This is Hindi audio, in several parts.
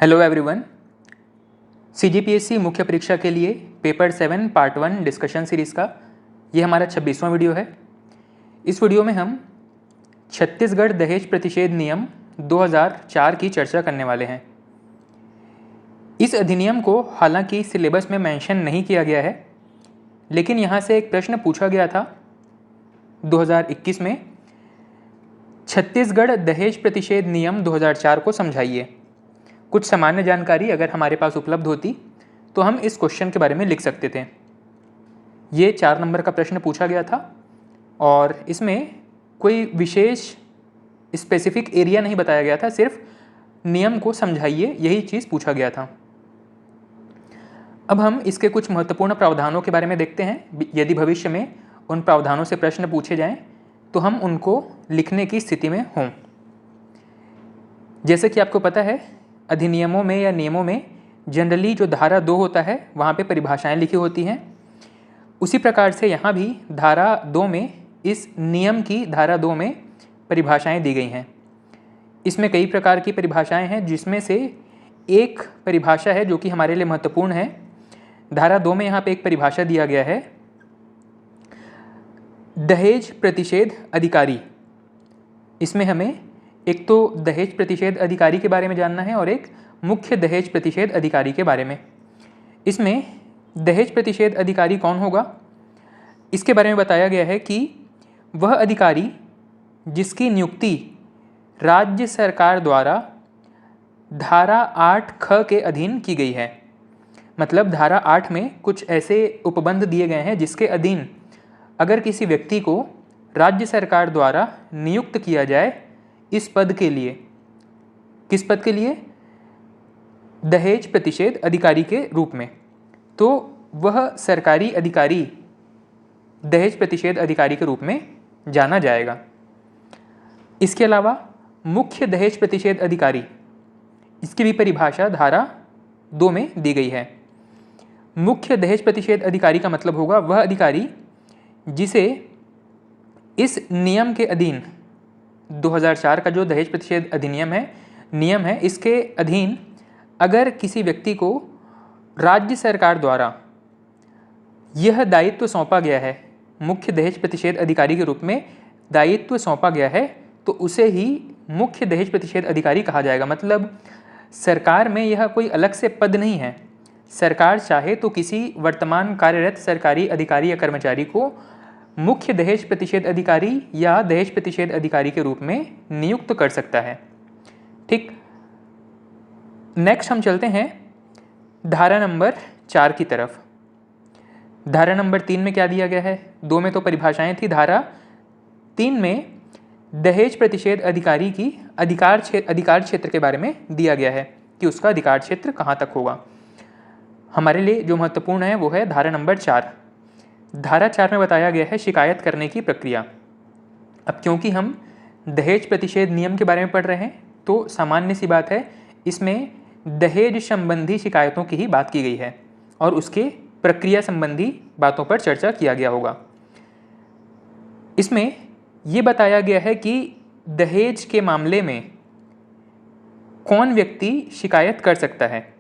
Hello everyone. सीजीपीएससी मुख्य परीक्षा के लिए पेपर 7 पार्ट 1 डिस्कशन सीरीज़ का ये हमारा 26वां वीडियो है। इस वीडियो में हम छत्तीसगढ़ दहेज प्रतिषेध नियम 2004 की चर्चा करने वाले हैं। इस अधिनियम को हालांकि सिलेबस में मेंशन नहीं किया गया है, लेकिन यहाँ से एक प्रश्न पूछा गया था 2021 में, छत्तीसगढ़ दहेज प्रतिषेध नियम 2004 को समझाइए। कुछ सामान्य जानकारी अगर हमारे पास उपलब्ध होती तो हम इस क्वेश्चन के बारे में लिख सकते थे। ये 4 नंबर का प्रश्न पूछा गया था और इसमें कोई विशेष स्पेसिफिक एरिया नहीं बताया गया था, सिर्फ नियम को समझाइए यही चीज़ पूछा गया था। अब हम इसके कुछ महत्वपूर्ण प्रावधानों के बारे में देखते हैं। यदि भविष्य में उन प्रावधानों से प्रश्न पूछे जाएं तो हम उनको लिखने की स्थिति में हों। जैसे कि आपको पता है, अधिनियमों में या नियमों में जनरली जो धारा 2 होता है वहाँ पे परिभाषाएं लिखी होती हैं। उसी प्रकार से यहाँ भी धारा 2 में, इस नियम की धारा 2 में परिभाषाएं दी गई हैं। इसमें कई प्रकार की परिभाषाएं हैं, जिसमें से एक परिभाषा है जो कि हमारे लिए महत्वपूर्ण है। धारा 2 में यहाँ पे एक परिभाषा दिया गया है, दहेज प्रतिषेध अधिकारी। इसमें हमें एक तो दहेज प्रतिषेध अधिकारी के बारे में जानना है और एक मुख्य दहेज प्रतिषेध अधिकारी के बारे में। इसमें दहेज प्रतिषेध अधिकारी कौन होगा, इसके बारे में बताया गया है कि वह अधिकारी जिसकी नियुक्ति राज्य सरकार द्वारा धारा 8 ख के अधीन की गई है। मतलब धारा 8 में कुछ ऐसे उपबंध दिए गए हैं जिसके अधीन अगर किसी व्यक्ति को राज्य सरकार द्वारा नियुक्त किया जाए इस पद के लिए, किस पद के लिए, दहेज प्रतिषेध अधिकारी के रूप में, तो वह सरकारी अधिकारी दहेज प्रतिषेध अधिकारी के रूप में जाना जाएगा। इसके अलावा मुख्य दहेज प्रतिषेध अधिकारी, इसकी भी परिभाषा धारा 2 में दी गई है। मुख्य दहेज प्रतिषेध अधिकारी का मतलब होगा वह अधिकारी जिसे इस नियम के अधीन, 2004 का जो दहेज प्रतिषेध अधिनियम है, नियम है, इसके अधीन अगर किसी व्यक्ति को राज्य सरकार द्वारा यह दायित्व सौंपा गया है, मुख्य दहेज प्रतिषेध अधिकारी के रूप में दायित्व सौंपा गया है, तो उसे ही मुख्य दहेज प्रतिषेध अधिकारी कहा जाएगा। मतलब सरकार में यह कोई अलग से पद नहीं है। सरकार चाहे तो किसी वर्तमान कार्यरत सरकारी अधिकारी या कर्मचारी को मुख्य दहेज प्रतिषेध अधिकारी या दहेज प्रतिषेध अधिकारी के रूप में नियुक्त कर सकता है। ठीक, नेक्स्ट हम चलते हैं धारा नंबर 4 की तरफ। धारा नंबर 3 में क्या दिया गया है? 2 में तो परिभाषाएं थी, धारा 3 में दहेज प्रतिषेध अधिकारी की अधिकार क्षेत्र के बारे में दिया गया है कि उसका अधिकार क्षेत्र कहाँ तक होगा। हमारे लिए जो महत्वपूर्ण है वो है धारा नंबर 4। धारा 4 में बताया गया है शिकायत करने की प्रक्रिया। अब क्योंकि हम दहेज प्रतिषेध नियम के बारे में पढ़ रहे हैं तो सामान्य सी बात है, इसमें दहेज संबंधी शिकायतों की ही बात की गई है और उसके प्रक्रिया संबंधी बातों पर चर्चा किया गया होगा। इसमें ये बताया गया है कि दहेज के मामले में कौन व्यक्ति शिकायत कर सकता है।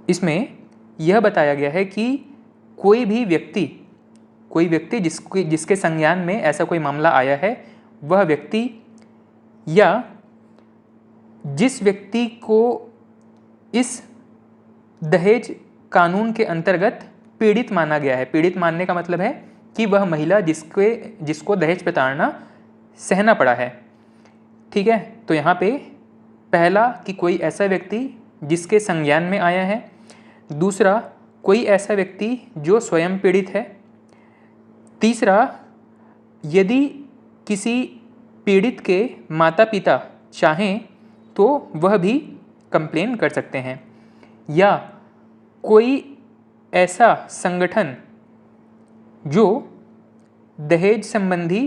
इसमें यह बताया गया है कि कोई व्यक्ति जिसके संज्ञान में ऐसा कोई मामला आया है, वह व्यक्ति या जिस व्यक्ति को इस दहेज कानून के अंतर्गत पीड़ित माना गया है। पीड़ित मानने का मतलब है कि वह महिला जिसको दहेज प्रताड़ना सहना पड़ा है। ठीक है, तो यहाँ पे पहला कि कोई ऐसा व्यक्ति जिसके संज्ञान में आया है, दूसरा कोई ऐसा व्यक्ति जो स्वयं पीड़ित है, तीसरा यदि किसी पीड़ित के माता पिता चाहें तो वह भी कंप्लेन कर सकते हैं, या कोई ऐसा संगठन जो दहेज संबंधी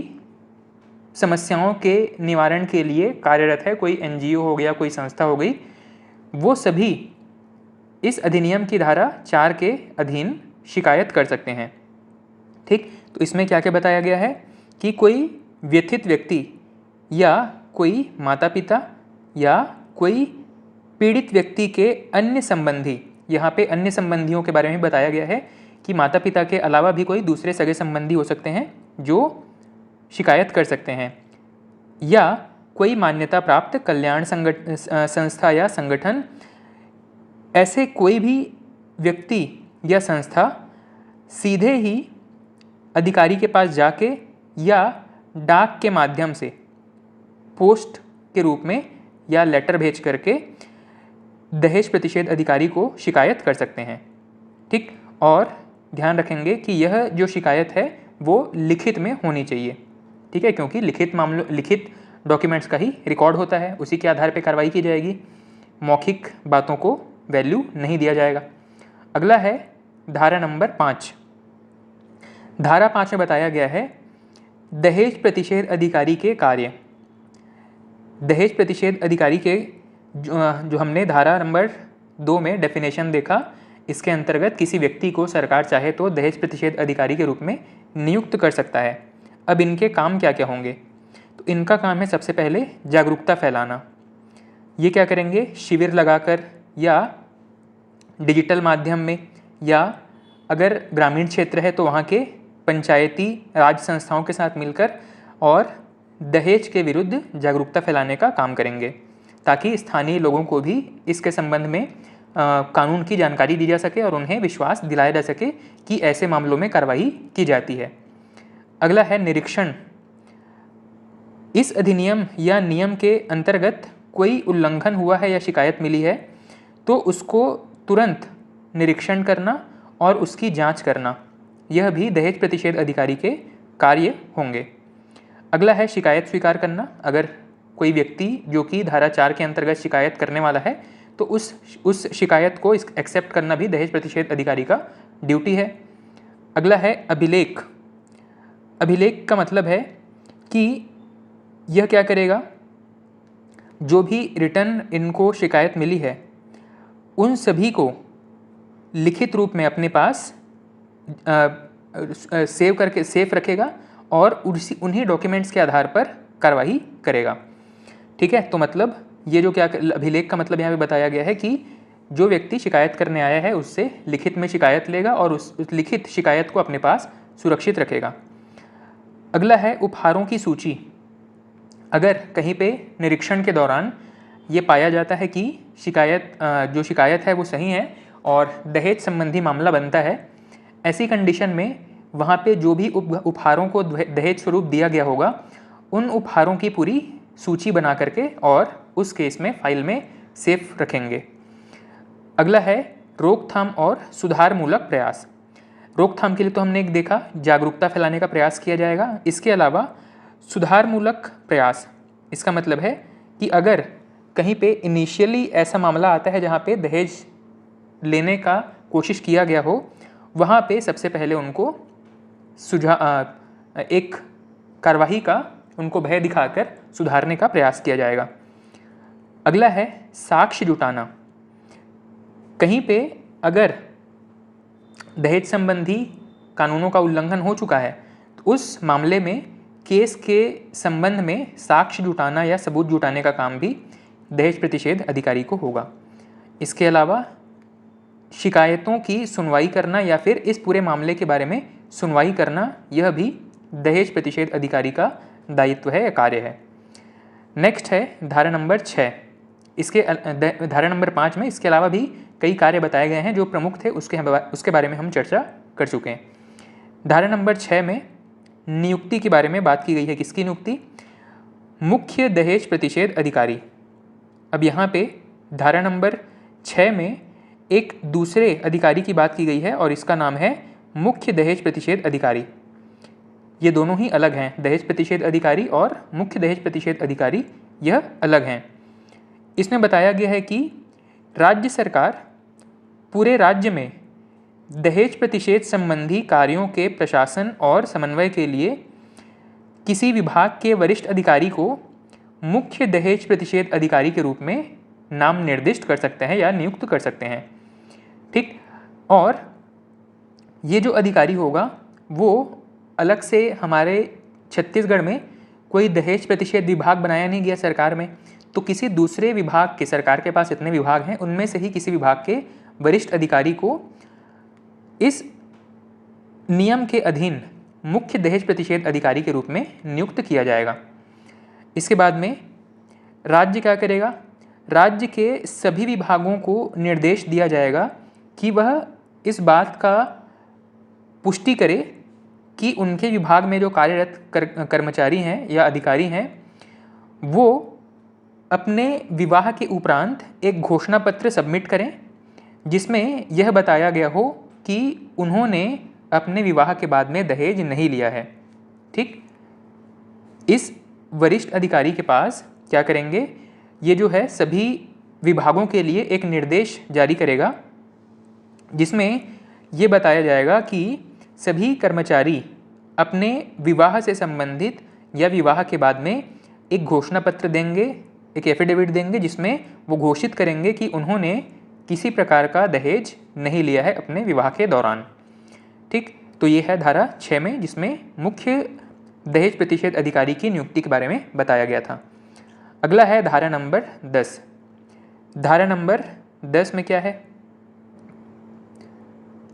समस्याओं के निवारण के लिए कार्यरत है, कोई एनजीओ हो गया, कोई संस्था हो गई, वो सभी इस अधिनियम की धारा 4 के अधीन शिकायत कर सकते हैं। ठीक, तो इसमें क्या क्या बताया गया है कि कोई व्यथित व्यक्ति या कोई माता पिता या कोई पीड़ित व्यक्ति के अन्य संबंधी, यहाँ पे अन्य संबंधियों के बारे में बताया गया है कि माता पिता के अलावा भी कोई दूसरे सगे संबंधी हो सकते हैं जो शिकायत कर सकते हैं, या कोई मान्यता प्राप्त कल्याण संस्था या संगठन, ऐसे कोई भी व्यक्ति या संस्था सीधे ही अधिकारी के पास जाके या डाक के माध्यम से पोस्ट के रूप में या लेटर भेज करके दहेज प्रतिषेध अधिकारी को शिकायत कर सकते हैं। ठीक, और ध्यान रखेंगे कि यह जो शिकायत है वो लिखित में होनी चाहिए। ठीक है, क्योंकि लिखित डॉक्यूमेंट्स का ही रिकॉर्ड होता है, उसी के आधार पर कार्रवाई की जाएगी। मौखिक बातों को वैल्यू नहीं दिया जाएगा। अगला है धारा नंबर 5। धारा 5 में बताया गया है दहेज प्रतिषेध अधिकारी के कार्य। दहेज प्रतिषेध अधिकारी के जो हमने धारा नंबर 2 में डेफिनेशन देखा, इसके अंतर्गत किसी व्यक्ति को सरकार चाहे तो दहेज प्रतिषेध अधिकारी के रूप में नियुक्त कर सकता है। अब इनके काम क्या क्या होंगे? तो इनका काम है सबसे पहले जागरूकता फैलाना। ये क्या करेंगे? शिविर लगाकर या डिजिटल माध्यम में, या अगर ग्रामीण क्षेत्र है तो वहाँ के पंचायती राज संस्थाओं के साथ मिलकर और दहेज के विरुद्ध जागरूकता फैलाने का काम करेंगे, ताकि स्थानीय लोगों को भी इसके संबंध में कानून की जानकारी दी जा सके और उन्हें विश्वास दिलाया जा सके कि ऐसे मामलों में कार्रवाई की जाती है। अगला है निरीक्षण। इस अधिनियम या नियम के अंतर्गत कोई उल्लंघन हुआ है या शिकायत मिली है तो उसको तुरंत निरीक्षण करना और उसकी जांच करना, यह भी दहेज प्रतिषेध अधिकारी के कार्य होंगे। अगला है शिकायत स्वीकार करना। अगर कोई व्यक्ति जो कि धारा 4 के अंतर्गत शिकायत करने वाला है तो उस शिकायत को एक्सेप्ट करना भी दहेज प्रतिषेध अधिकारी का ड्यूटी है। अगला है अभिलेख। अभिलेख का मतलब है कि यह क्या करेगा, जो भी रिटर्न इनको शिकायत मिली है उन सभी को लिखित रूप में अपने पास सेव रखेगा और उन्हीं डॉक्यूमेंट्स के आधार पर कार्रवाई करेगा। ठीक है, तो मतलब ये जो क्या अभिलेख का मतलब यहाँ पे बताया गया है कि जो व्यक्ति शिकायत करने आया है उससे लिखित में शिकायत लेगा और उस लिखित शिकायत को अपने पास सुरक्षित रखेगा। अगला है उपहारों की सूची। अगर कहीं पे निरीक्षण के दौरान ये पाया जाता है कि जो शिकायत है वो सही है और दहेज संबंधी मामला बनता है, ऐसी कंडीशन में वहाँ पे जो भी उपहारों को दहेज स्वरूप दिया गया होगा उन उपहारों की पूरी सूची बना करके और उस केस में फाइल में सेफ रखेंगे। अगला है रोकथाम और सुधारमूलक प्रयास। रोकथाम के लिए तो हमने एक देखा, जागरूकता फैलाने का प्रयास किया जाएगा। इसके अलावा सुधारमूलक प्रयास, इसका मतलब है कि अगर कहीं पे इनिशियली ऐसा मामला आता है जहाँ पे दहेज लेने का कोशिश किया गया हो, वहाँ पे सबसे पहले उनको एक कार्रवाई का उनको भय दिखाकर सुधारने का प्रयास किया जाएगा। अगला है साक्ष्य जुटाना। कहीं पे अगर दहेज संबंधी कानूनों का उल्लंघन हो चुका है तो उस मामले में केस के संबंध में साक्ष्य जुटाना या सबूत जुटाने का काम भी दहेज प्रतिषेध अधिकारी को होगा। इसके अलावा शिकायतों की सुनवाई करना या फिर इस पूरे मामले के बारे में सुनवाई करना, यह भी दहेज प्रतिषेध अधिकारी का दायित्व है या कार्य है। नेक्स्ट है धारा नंबर 6। धारा नंबर 5 में इसके अलावा भी कई कार्य बताए गए हैं जो प्रमुख थे, उसके बारे में हम चर्चा कर चुके हैं। धारा नंबर 6 में नियुक्ति के बारे में बात की गई है। किसकी नियुक्ति? मुख्य दहेज प्रतिषेध अधिकारी। अब यहाँ पे धारा नंबर 6 में एक दूसरे अधिकारी की बात की गई है और इसका नाम है मुख्य दहेज प्रतिषेध अधिकारी। ये दोनों ही अलग हैं, दहेज प्रतिषेध अधिकारी और मुख्य दहेज प्रतिषेध अधिकारी, यह अलग हैं। इसमें बताया गया है कि राज्य सरकार पूरे राज्य में दहेज प्रतिषेध संबंधी कार्यों के प्रशासन और समन्वय के लिए किसी विभाग के वरिष्ठ अधिकारी को मुख्य दहेज प्रतिषेध अधिकारी के रूप में नाम निर्दिष्ट कर सकते हैं या नियुक्त कर सकते हैं। ठीक, और ये जो अधिकारी होगा वो अलग से हमारे छत्तीसगढ़ में कोई दहेज प्रतिषेध विभाग बनाया नहीं गया सरकार में, तो किसी दूसरे विभाग के, सरकार के पास इतने विभाग हैं, उनमें से ही किसी विभाग के वरिष्ठ अधिकारी को इस नियम के अधीन मुख्य दहेज प्रतिषेध अधिकारी के रूप में नियुक्त किया जाएगा। इसके बाद में राज्य क्या करेगा? राज्य के सभी विभागों को निर्देश दिया जाएगा कि वह इस बात का पुष्टि करे कि उनके विभाग में जो कार्यरत कर्मचारी हैं या अधिकारी हैं वो अपने विवाह के उपरांत एक घोषणा पत्र सबमिट करें जिसमें यह बताया गया हो कि उन्होंने अपने विवाह के बाद में दहेज नहीं लिया है। ठीक, इस वरिष्ठ अधिकारी के पास क्या करेंगे, ये जो है सभी विभागों के लिए एक निर्देश जारी करेगा जिसमें ये बताया जाएगा कि सभी कर्मचारी अपने विवाह से संबंधित या विवाह के बाद में एक घोषणा पत्र देंगे, एक एफिडेविट देंगे जिसमें वो घोषित करेंगे कि उन्होंने किसी प्रकार का दहेज नहीं लिया है अपने विवाह के दौरान। ठीक, तो ये है धारा 6 में जिसमें मुख्य दहेज प्रतिषेध अधिकारी की नियुक्ति के बारे में बताया गया था। अगला है धारा नंबर 10। धारा नंबर 10 में क्या है?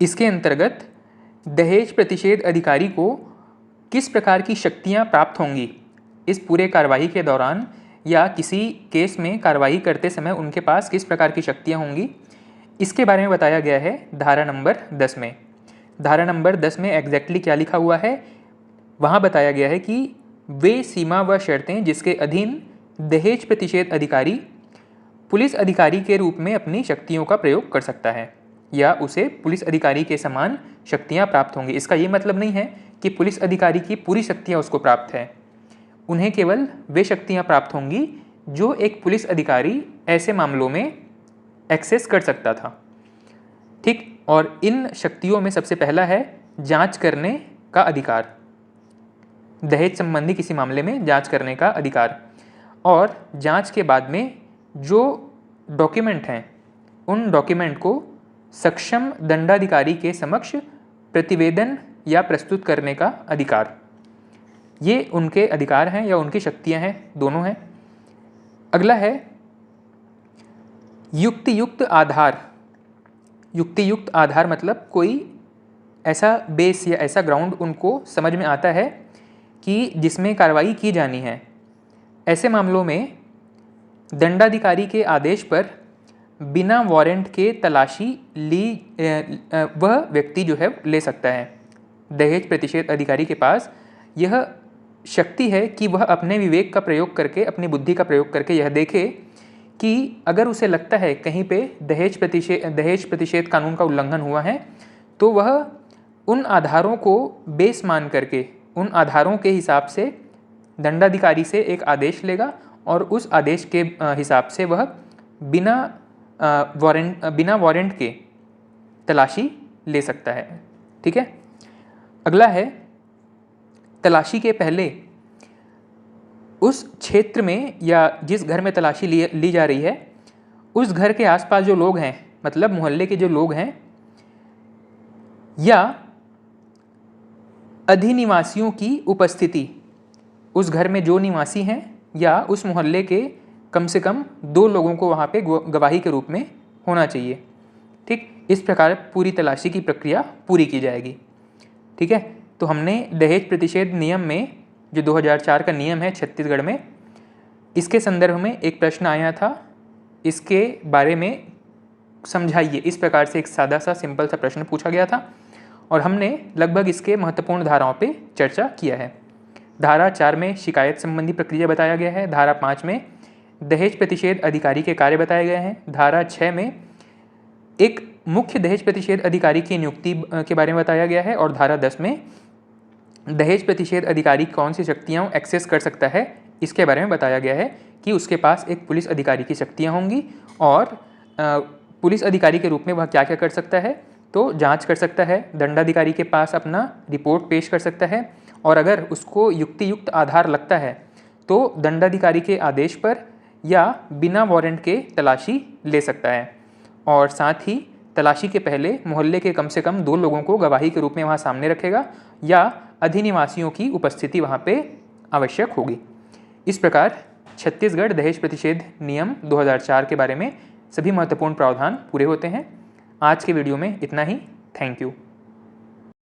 इसके अंतर्गत दहेज प्रतिषेध अधिकारी को किस प्रकार की शक्तियां प्राप्त होंगी इस पूरे कार्रवाई के दौरान या किसी केस में कार्रवाई करते समय उनके पास किस प्रकार की शक्तियां होंगी, इसके बारे में बताया गया है धारा नंबर 10 में। धारा नंबर 10 में एग्जैक्टली क्या लिखा हुआ है? वहाँ बताया गया है कि वे सीमा व शर्तें जिसके अधीन दहेज प्रतिषेध अधिकारी पुलिस अधिकारी के रूप में अपनी शक्तियों का प्रयोग कर सकता है या उसे पुलिस अधिकारी के समान शक्तियां प्राप्त होंगी। इसका ये मतलब नहीं है कि पुलिस अधिकारी की पूरी शक्तियां उसको प्राप्त है, उन्हें केवल वे शक्तियां प्राप्त होंगी जो एक पुलिस अधिकारी ऐसे मामलों में एक्सेस कर सकता था। ठीक, और इन शक्तियों में सबसे पहला है जांच करने का अधिकार, दहेज संबंधी किसी मामले में जांच करने का अधिकार, और जांच के बाद में जो डॉक्यूमेंट हैं उन डॉक्यूमेंट को सक्षम दंडाधिकारी के समक्ष प्रतिवेदन या प्रस्तुत करने का अधिकार। ये उनके अधिकार हैं या उनकी शक्तियां हैं, दोनों हैं। अगला है युक्तियुक्त आधार। युक्तियुक्त आधार मतलब कोई ऐसा बेस या ऐसा ग्राउंड उनको समझ में आता है कि जिसमें कार्रवाई की जानी है। ऐसे मामलों में दंडाधिकारी के आदेश पर बिना वारंट के तलाशी वह व्यक्ति जो है ले सकता है। दहेज प्रतिषेध अधिकारी के पास यह शक्ति है कि वह अपने विवेक का प्रयोग करके, अपनी बुद्धि का प्रयोग करके यह देखे कि अगर उसे लगता है कहीं पे दहेज प्रतिषेध कानून का उल्लंघन हुआ है तो वह उन आधारों को बेस मान करके, उन आधारों के हिसाब से दंडाधिकारी से एक आदेश लेगा और उस आदेश के हिसाब से वह बिना वारंट के तलाशी ले सकता है। ठीक है, अगला है तलाशी के पहले उस क्षेत्र में या जिस घर में तलाशी ली जा रही है उस घर के आसपास जो लोग हैं, मतलब मोहल्ले के जो लोग हैं या अधिनिवासियों की उपस्थिति, उस घर में जो निवासी हैं या उस मोहल्ले के कम से कम 2 लोगों को वहाँ पे गवाही के रूप में होना चाहिए। ठीक, इस प्रकार पूरी तलाशी की प्रक्रिया पूरी की जाएगी। ठीक है, तो हमने दहेज प्रतिषेध नियम में जो 2004 का नियम है छत्तीसगढ़ में, इसके संदर्भ में एक प्रश्न आया था, इसके बारे में समझाइए। इस प्रकार से एक सादा सा सिंपल सा प्रश्न पूछा गया था और हमने लगभग इसके महत्वपूर्ण धाराओं पे चर्चा किया है। धारा 4 में शिकायत संबंधी प्रक्रिया बताया गया है। धारा 5 में दहेज प्रतिषेध अधिकारी के कार्य बताए गए हैं। धारा 6 में एक मुख्य दहेज प्रतिषेध अधिकारी की नियुक्ति के बारे में बताया गया है और धारा 10 में दहेज प्रतिषेध अधिकारी कौन सी शक्तियाँ एक्सेस कर सकता है इसके बारे में बताया गया है कि उसके पास एक पुलिस अधिकारी की शक्तियाँ होंगी और पुलिस अधिकारी के रूप में वह क्या क्या कर सकता है, तो जांच कर सकता है, दंडाधिकारी के पास अपना रिपोर्ट पेश कर सकता है और अगर उसको युक्तियुक्त आधार लगता है तो दंडाधिकारी के आदेश पर या बिना वारंट के तलाशी ले सकता है और साथ ही तलाशी के पहले मोहल्ले के कम से कम 2 लोगों को गवाही के रूप में वहाँ सामने रखेगा या अधिनिवासियों की उपस्थिति वहाँ पे आवश्यक होगी। इस प्रकार छत्तीसगढ़ दहेज प्रतिषेध नियम 2004 के बारे में सभी महत्वपूर्ण प्रावधान पूरे होते हैं। आज के वीडियो में इतना ही। Thank you.